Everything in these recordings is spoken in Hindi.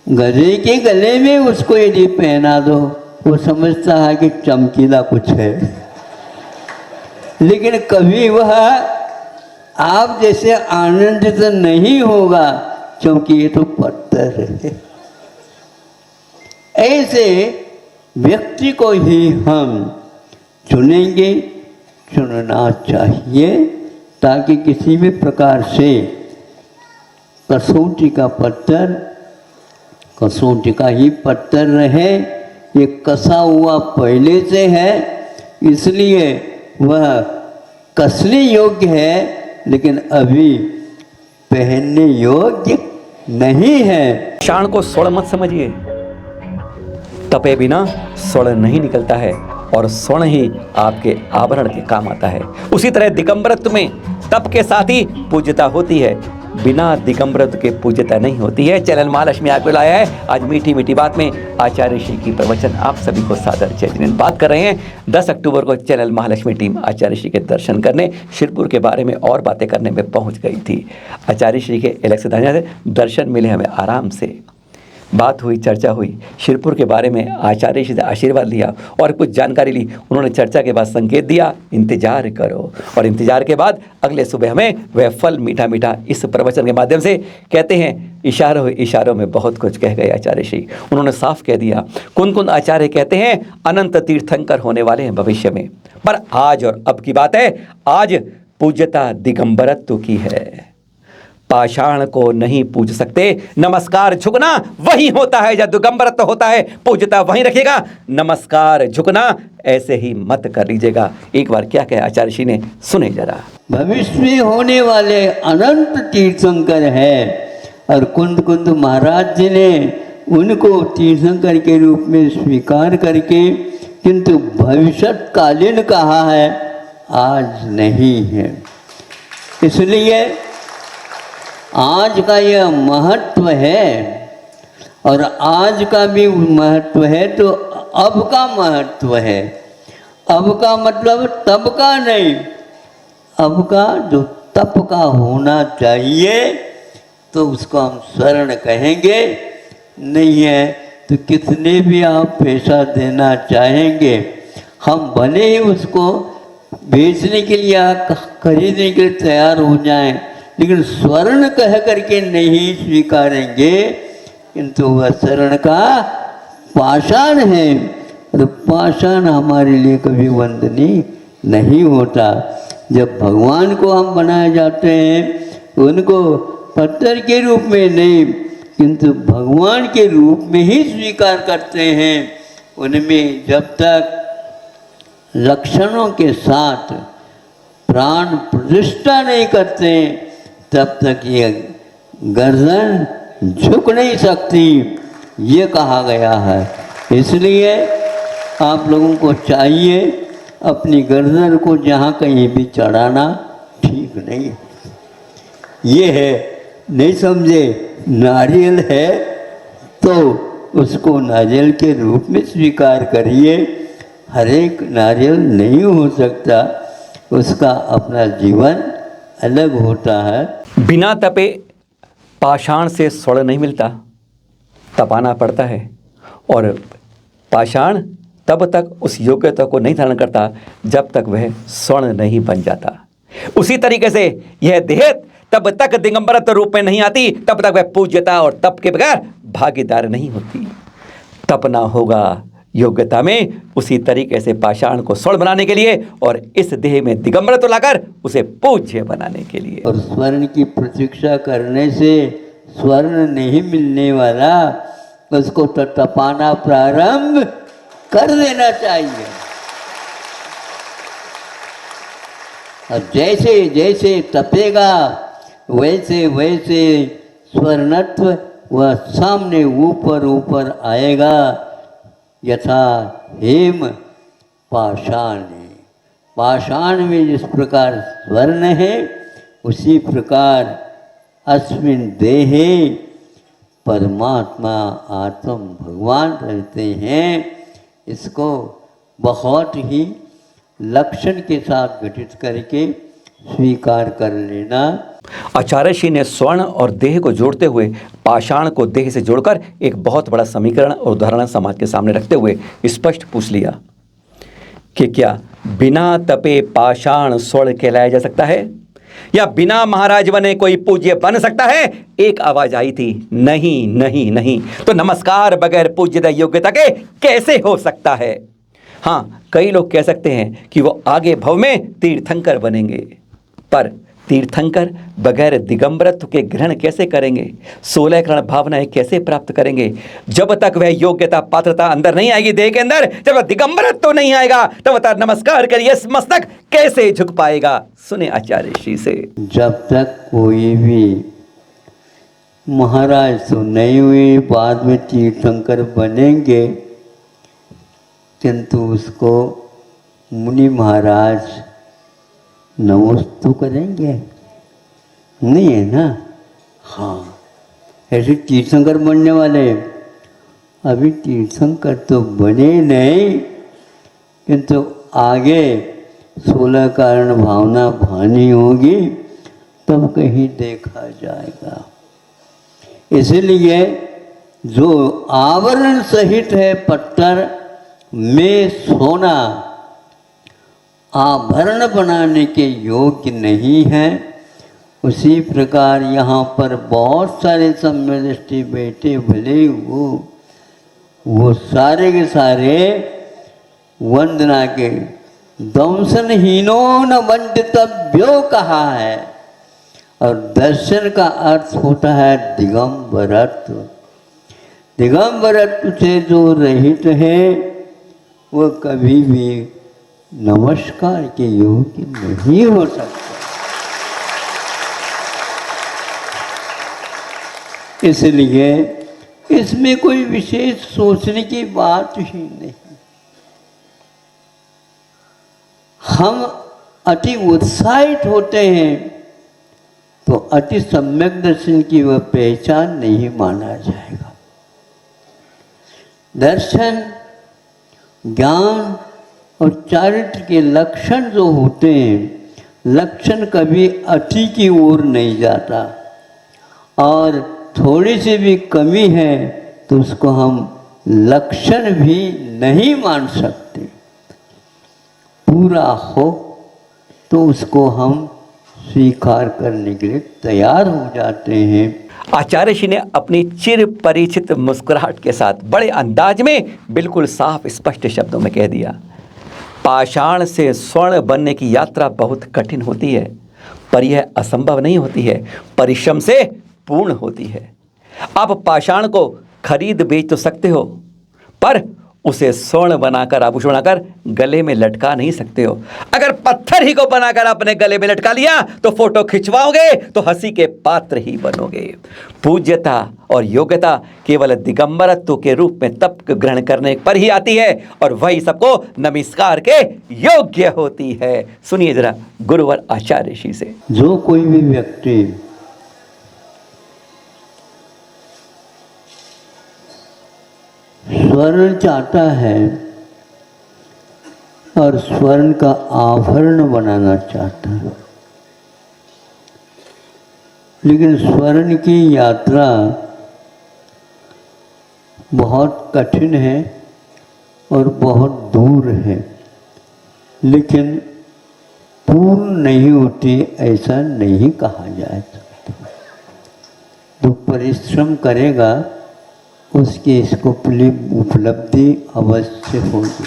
गधे के गले में उसको यदि पहना दो, वो समझता है कि चमकीला कुछ है, लेकिन कभी वह आप जैसे आनंदित नहीं होगा, क्योंकि ये तो पत्थर है। ऐसे व्यक्ति को ही हम चुनेंगे, चुनना चाहिए, ताकि किसी भी प्रकार से कसौटी का पत्थर कसौटी का ही पत्थर रहे। ये कसा हुआ पहले से है, इसलिए वह कसने योग्य है, लेकिन अभी पहनने योग्य नहीं है। पाषाण को स्वर्ण मत समझिए, तपे बिना स्वर्ण नहीं निकलता है और स्वर्ण ही आपके आभरण के काम आता है। उसी तरह दिगंबरत्व में तप के साथ ही पूज्यता होती है, बिना दिगंबरत्व के पूज्यता नहीं होती है। चैनल महालक्ष्मी आपको लाया है आज मीठी मीठी बात में आचार्य श्री की प्रवचन आप सभी को सादर जय जिनेंद्र। बात कर रहे हैं 10 अक्टूबर को चैनल महालक्ष्मी टीम आचार्य श्री के दर्शन करने शिरपुर के बारे में और बातें करने में पहुंच गई थी। आचार्य श्री के अलग से धन्यवाद, दर्शन मिले हमें आराम से, बात हुई, चर्चा हुई, शिरपुर के बारे में आचार्य श्री से आशीर्वाद लिया और कुछ जानकारी ली। उन्होंने चर्चा के बाद संकेत दिया, इंतजार करो, और इंतजार के बाद अगले सुबह हमें वह फल मीठा मीठा इस प्रवचन के माध्यम से कहते हैं। इशारों में बहुत कुछ कह गए आचार्य श्री। उन्होंने साफ कह दिया कौन कौन आचार्य कहते हैं अनंत तीर्थंकर होने वाले हैं भविष्य में। पर आज और अब की बात है, आज पूज्यता दिगंबरत्व की है। पाषाण को नहीं पूज सकते, नमस्कार झुकना वही होता है जब दिगंबरत्व होता है, पूज्यता वहीं रखिएगा, नमस्कार झुकना ऐसे ही मत कर लीजिएगा। एक बार क्या कहे आचार्य श्री ने, सुने जरा। भविष्य में होने वाले अनंत तीर्थंकर है, और कुंद कुंद महाराज जी ने उनको तीर्थंकर के रूप में स्वीकार करके, किंतु भविष्यकालीन कहा है, आज नहीं है। इसलिए आज का यह महत्व है, और आज का भी महत्व है तो अब का महत्व है। अब का मतलब तब का नहीं, अब का जो तप का होना चाहिए, तो उसको हम स्वर्ण कहेंगे। नहीं है तो कितने भी आप पैसा देना चाहेंगे, हम भले ही उसको बेचने के लिए खरीदने के लिए तैयार हो जाएं, लेकिन स्वर्ण कह करके नहीं स्वीकारेंगे, किंतु वह स्वर्ण का पाषाण है, और पाषाण हमारे लिए कभी वंदनीय नहीं होता। जब भगवान को हम बनाए जाते हैं, उनको पत्थर के रूप में नहीं, किंतु भगवान के रूप में ही स्वीकार करते हैं। उनमें जब तक लक्षणों के साथ प्राण प्रतिष्ठा नहीं करते, तब तक ये गर्दन झुक नहीं सकती, ये कहा गया है। इसलिए आप लोगों को चाहिए अपनी गर्दन को जहाँ कहीं भी चढ़ाना ठीक नहीं। ये है, नहीं समझे, नारियल है तो उसको नारियल के रूप में स्वीकार करिए। हर एक नारियल नहीं हो सकता, उसका अपना जीवन अलग होता है। बिना तपे पाषाण से स्वर्ण नहीं मिलता, तपाना पड़ता है, और पाषाण तब तक उस योग्यता को नहीं धारण करता जब तक वह स्वर्ण नहीं बन जाता। उसी तरीके से यह देह तब तक दिगंबरत्व रूप में नहीं आती, तब तक वह पूज्यता और तप के बगैर भागीदार नहीं होती। तपना होगा योग्यता में, उसी तरीके से पाषाण को स्वर्ण बनाने के लिए और इस देह में दिगंबरत्व लाकर उसे पूज्य बनाने के लिए। और स्वर्ण की प्रतीक्षा करने से स्वर्ण नहीं मिलने वाला, उसको तो तपाना प्रारंभ कर देना चाहिए। और जैसे जैसे तपेगा, वैसे वैसे स्वर्णत्व वह सामने ऊपर ऊपर आएगा। यथा हेम पाषाण, पाषाण में जिस प्रकार स्वर्ण है, उसी प्रकार अस्मिन् देहे परमात्मा आत्म भगवान रहते हैं। इसको बहुत ही लक्षण के साथ घटित करके स्वीकार कर लेना। आचार्यश्री ने स्वर्ण और देह को जोड़ते हुए पाषाण को देह से जोड़कर एक बहुत बड़ा समीकरण और उदाहरण समाज के सामने रखते हुए स्पष्ट पूछ लिया कि क्या बिना तपे पाषाण स्वर्ण कहलाया जा सकता है, या बिना महाराज बने कोई पूज्य बन सकता है? एक आवाज आई थी, नहीं नहीं नहीं। तो नमस्कार बगैर पूज्यता योग्यता के कैसे हो सकता है? हाँ, कई लोग कह सकते हैं कि वो आगे भव में तीर्थंकर बनेंगे, पर तीर्थंकर बगैर दिगंबरत्व के ग्रहण कैसे करेंगे? 16 करण भावनाएं कैसे प्राप्त करेंगे? जब तक वह योग्यता पात्रता अंदर नहीं आएगी देह के अंदर, जब तक दिगंबरत्व नहीं आएगा, तब तक नमस्कार करिए मस्तक कैसे झुक पाएगा? सुने आचार्य श्री से। जब तक कोई भी महाराज तो नहीं हुए, बाद में तीर्थंकर बनेंगे, किंतु उसको मुनि महाराज नमोस्तु करेंगे नहीं, है ना? हाँ, ऐसे तीर्थंकर बनने वाले अभी तीर्थंकर तो बने नहीं, किंतु आगे 16 कारण भावना भानी होगी, तब कहीं देखा जाएगा। इसलिए जो आवरण सहित है पत्थर में सोना आभरण बनाने के योग्य नहीं है, उसी प्रकार यहाँ पर बहुत सारे सम्यदृष्टि बैठे, भले वो सारे के सारे वंदना के दंशनहीनो न वंदितव्यो कहा है, और दर्शन का अर्थ होता है दिगंबरत्व। दिगंबरत्व से जो रहित है वो कभी भी नमस्कार के योग्य नहीं हो सकता। इसलिए इसमें कोई विशेष सोचने की बात ही नहीं। हम अति उत्साहित होते हैं तो अति सम्यक दर्शन की वह पहचान नहीं माना जाएगा। दर्शन, ज्ञान और चारित्र के लक्षण जो होते हैं, लक्षण कभी अति की ओर नहीं जाता, और थोड़ी सी भी कमी है तो उसको हम लक्षण भी नहीं मान सकते। पूरा हो तो उसको हम स्वीकार करने के लिए तैयार हो जाते हैं। आचार्य श्री ने अपनी चिर परिचित मुस्कुराहट के साथ बड़े अंदाज में बिल्कुल साफ स्पष्ट शब्दों में कह दिया, पाषाण से स्वर्ण बनने की यात्रा बहुत कठिन होती है, पर यह असंभव नहीं होती है, परिश्रम से पूर्ण होती है। आप पाषाण को खरीद बेच तो सकते हो, पर उसे स्वर्ण बनाकर, आभूषण बनाकर गले में लटका नहीं सकते हो। अगर पत्थर ही को बनाकर अपने गले में लटका लिया तो फोटो खिंचवाओगे तो हंसी के पात्र ही बनोगे। पूज्यता और योग्यता केवल दिगंबरत्व के रूप में तप ग्रहण करने पर ही आती है, और वही सबको नमस्कार के योग्य होती है। सुनिए जरा गुरुवर आचार्य श्री से। जो कोई भी व्यक्ति स्वर्ण चाहता है और स्वर्ण का आभरण बनाना चाहता है, लेकिन स्वर्ण की यात्रा बहुत कठिन है और बहुत दूर है, लेकिन पूर्ण नहीं होती ऐसा नहीं कहा जा सकता। जो परिश्रम करेगा उसकी इसको उपलब्धि अवश्य होगी।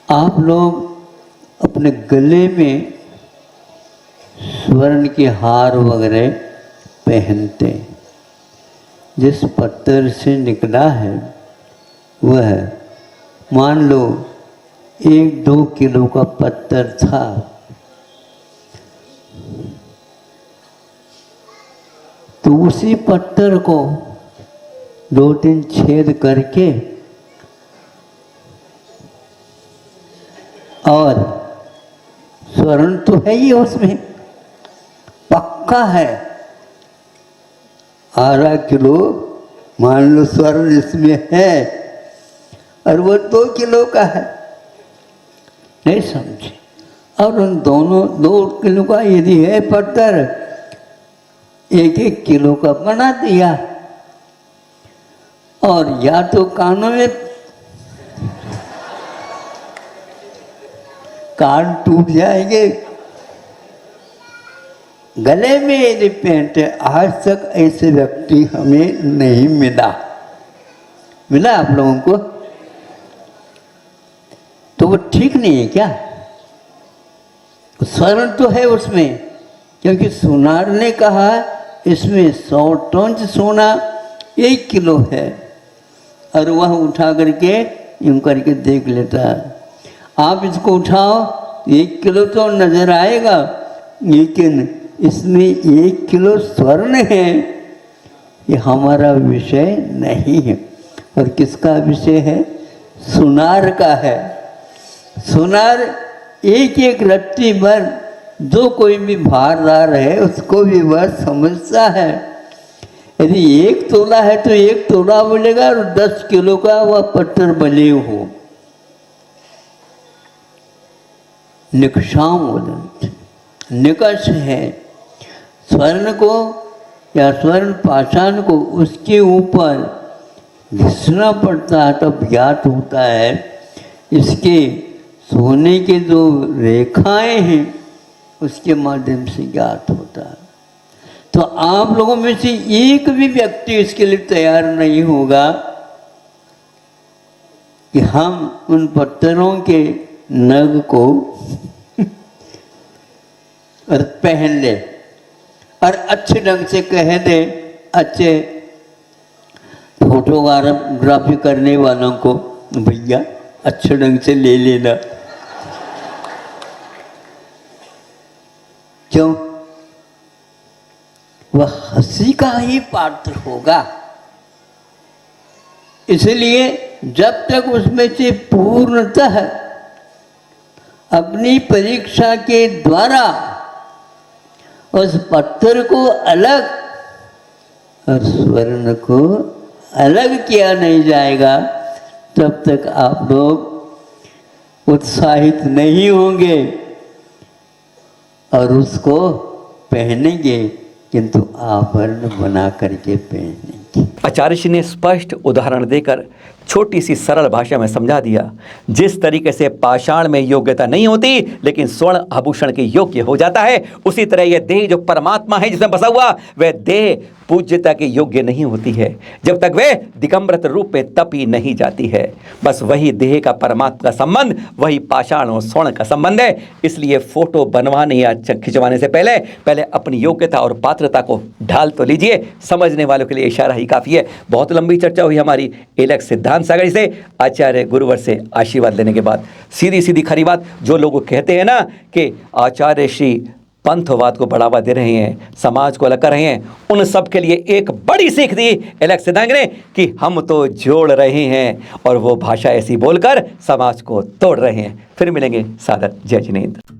आप लोग अपने गले में स्वर्ण के हार वगैरह पहनते, जिस पत्थर से निकला है वह मान लो 1-2 किलो का पत्थर था, तो उसी पत्थर को 2-3 छेद करके और स्वर्ण तो है ही उसमें, पक्का है, 12 किलो मान लो स्वर्ण इसमें है, और वो 2 किलो का है, नहीं समझे। और उन दोनों 2 किलो का यदि है पत्थर, 1-1 किलो का बना दिया, और या तो कानों में कान टूट जाएंगे, गले में यदि पहनते। आज तक ऐसे व्यक्ति हमें नहीं मिला आप लोगों को? तो वो ठीक नहीं है क्या? स्वर्ण तो है उसमें, क्योंकि सोनार ने कहा इसमें 100 टन सोना 1 किलो है, और वह उठा करके यूं करके देख लेता है। आप इसको उठाओ 1 किलो तो नजर आएगा, लेकिन इसमें 1 किलो स्वर्ण है। ये हमारा विषय नहीं है। और किसका विषय है? सुनार का है। सुनार एक रत्ती भर, जो कोई भी भारदार है उसको भी वह समझता है। यदि 1 तोला है तो 1 तोला बोलेगा, और 10 किलो का वह पत्थर बले हो। निकषाम बोलते, निकष है। स्वर्ण को या स्वर्ण पाषाण को उसके ऊपर घिसना पड़ता है, तब ज्ञात होता है। इसके सोने के जो रेखाएं हैं उसके माध्यम से ज्ञात होता है। तो आप लोगों में से एक भी व्यक्ति इसके लिए तैयार नहीं होगा कि हम उन पत्थरों के नग को और पहन ले, और अच्छे ढंग से कह दे, अच्छे फोटोग्राफी करने वालों को, भैया अच्छे ढंग से ले लेना। क्यों? वह हंसी का ही पात्र होगा। इसलिए जब तक उसमें से पूर्णतः अपनी परीक्षा के द्वारा उस पत्थर को अलग और स्वर्ण को अलग किया नहीं जाएगा, तब तक आप लोग उत्साहित नहीं होंगे और उसको पहनेंगे, किंतु आभरण बना करके पहनेंगे। आचार्य जी ने स्पष्ट उदाहरण देकर छोटी सी सरल भाषा में समझा दिया, जिस तरीके से पाषाण में योग्यता नहीं होती लेकिन स्वर्ण आभूषण के योग्य हो जाता है, उसी तरह यह देह जो परमात्मा है जिसमें बसा हुआ, वह देह पूज्यता के योग्य नहीं होती है जब तक वह दिगंबरत रूप में तपी नहीं जाती है। बस वही देह का परमात्मा का संबंध, वही पाषाण और स्वर्ण का संबंध है। इसलिए फोटो बनवाने या खिंचवाने से पहले अपनी योग्यता और पात्रता को ढाल तो लीजिए। समझने वालों के लिए इशारा ही काफ़ी है। बहुत लंबी चर्चा हुई हमारी एलेक्स सिद्धांत सागर से, आचार्य गुरुवर से आशीर्वाद लेने के बाद। सीधी सीधी खरी बात, जो लोग कहते हैं ना कि आचार्य श्री पंथवाद को बढ़ावा दे रहे हैं, समाज को अलग कर रहे हैं, उन सब के लिए एक बड़ी सीख दी एलेक्स सिद्धांत ने कि हम तो जोड़ रहे हैं और वो भाषा ऐसी बोलकर समाज को तोड़ रहे हैं। फिर मिलेंगे। सादर जय जिनेंद्र।